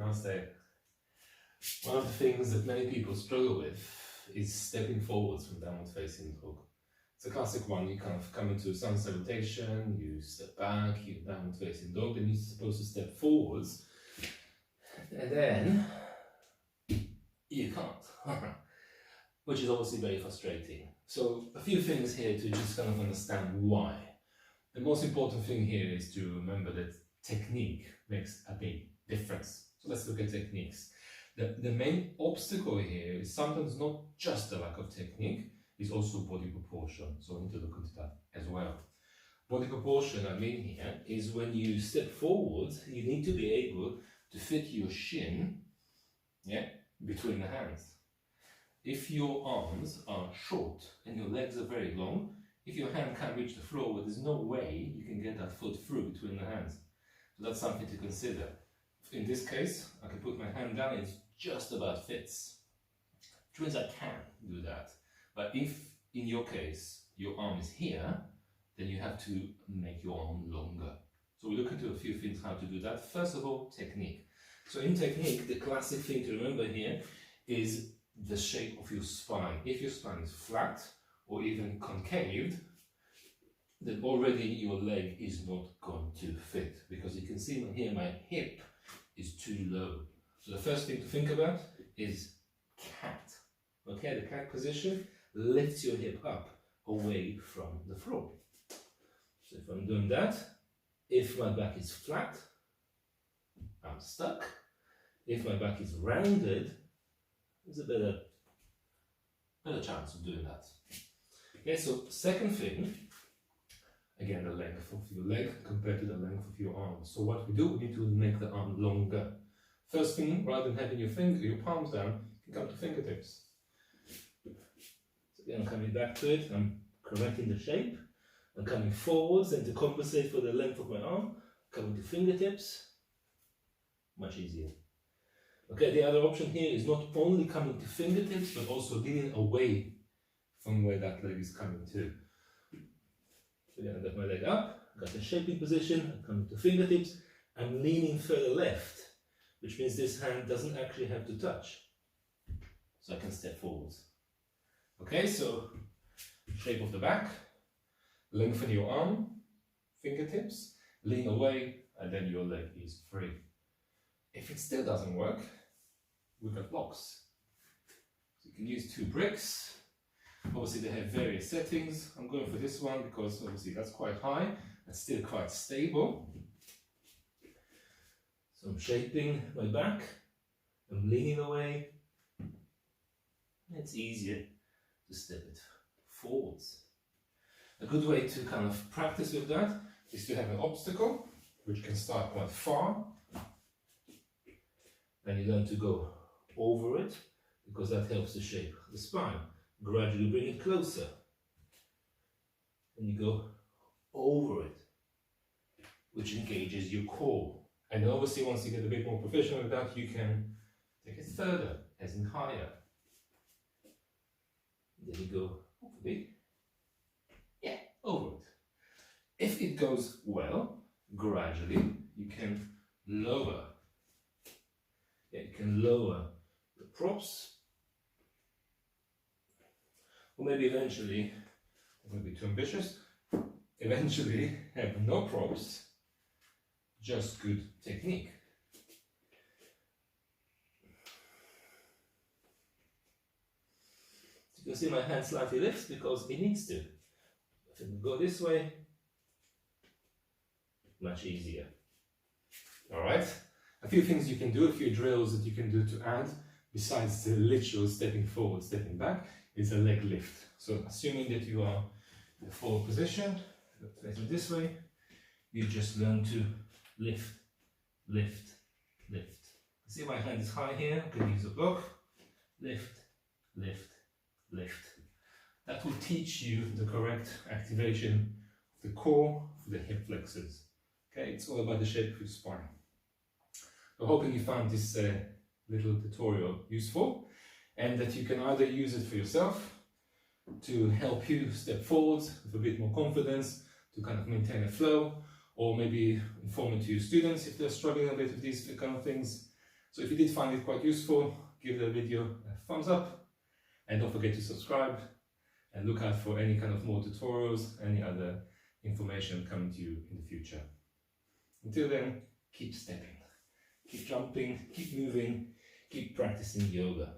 Namaste. One of the things that many people struggle with is stepping forwards from downward facing dog. It's a classic one. You kind of come into sun salutation, you step back, you downward facing dog, and you're supposed to step forwards, and then you can't, which is obviously very frustrating. So a few things here to just kind of understand why. The most important thing here is to remember that technique makes a big difference. So let's look at techniques. The main obstacle here is sometimes not just the lack of technique, it's also body proportion. So we need to look into that as well. Body proportion, I mean here, is when you step forward, you need to be able to fit your shin, between the hands. If your arms are short and your legs are very long, if your hand can't reach the floor, well, there's no way you can get that foot through between the hands. So that's something to consider. In this case, I can put my hand down and it just about fits. Which means I can do that. But if, in your case, your arm is here, then you have to make your arm longer. So we look into a few things how to do that. First of all, technique. So in technique, the classic thing to remember here is the shape of your spine. If your spine is flat or even concaved, then already your leg is not going to fit, because you can see here my hip is too low. So the first thing to think about is cat. Okay, the cat position lifts your hip up away from the floor. So if I'm doing that, if my back is flat, I'm stuck. If my back is rounded, there's a better chance of doing that. Okay, so second thing, again, the length of your leg compared to the length of your arm. So what we do, we need to make the arm longer. First thing, rather than having your palms down, you can come to fingertips. So again, I'm coming back to it, I'm correcting the shape. I'm coming forwards, and to compensate for the length of my arm, coming to fingertips, much easier. Okay, the other option here is not only coming to fingertips, but also leaning away from where that leg is coming to. So again, I got my leg up, got the shaping position, I'm coming to fingertips, I'm leaning further left, which means this hand doesn't actually have to touch. So I can step forwards. Okay, so shape of the back, lengthen your arm, fingertips, lean away, and then your leg is free. If it still doesn't work, we've got blocks. So you can use 2 bricks. Obviously they have various settings. I'm going for this one because obviously that's quite high and still quite stable. So I'm shaping my back, I'm leaning away. It's easier to step it forwards. A good way to kind of practice with that is to have an obstacle, which can start quite far. Then you learn to go over it, because that helps to shape the spine. Gradually bring it closer. And you go over it, which engages your core. And obviously once you get a bit more professional with that, you can take it further, as in higher. Then you go hopefully, over it. If it goes well, gradually you can lower. You can lower the props, or maybe eventually, I'm going to be too ambitious, eventually have no props, just good technique. So you can see my hand slightly lifts because it needs to. If it go this way, much easier. Alright? A few things you can do, a few drills that you can do to add, besides the literal stepping forward, stepping back, is a leg lift. So assuming that you are in the forward position, facing this way, you just learn to lift, lift, lift. See, my hand is high here, I can use a block, lift, lift, lift. That will teach you the correct activation of the core for the hip flexors. Okay, it's all about the shape of your spine. I'm hoping you found this little tutorial useful, and that you can either use it for yourself to help you step forward with a bit more confidence, to kind of maintain a flow, or maybe inform it to your students if they're struggling a bit with these kind of things. So So if you did find it quite useful, give the video a thumbs up and don't forget to subscribe and look out for any kind of more tutorials, any other information coming to you in the future. Until then, keep stepping, keep jumping, keep moving, keep practicing yoga.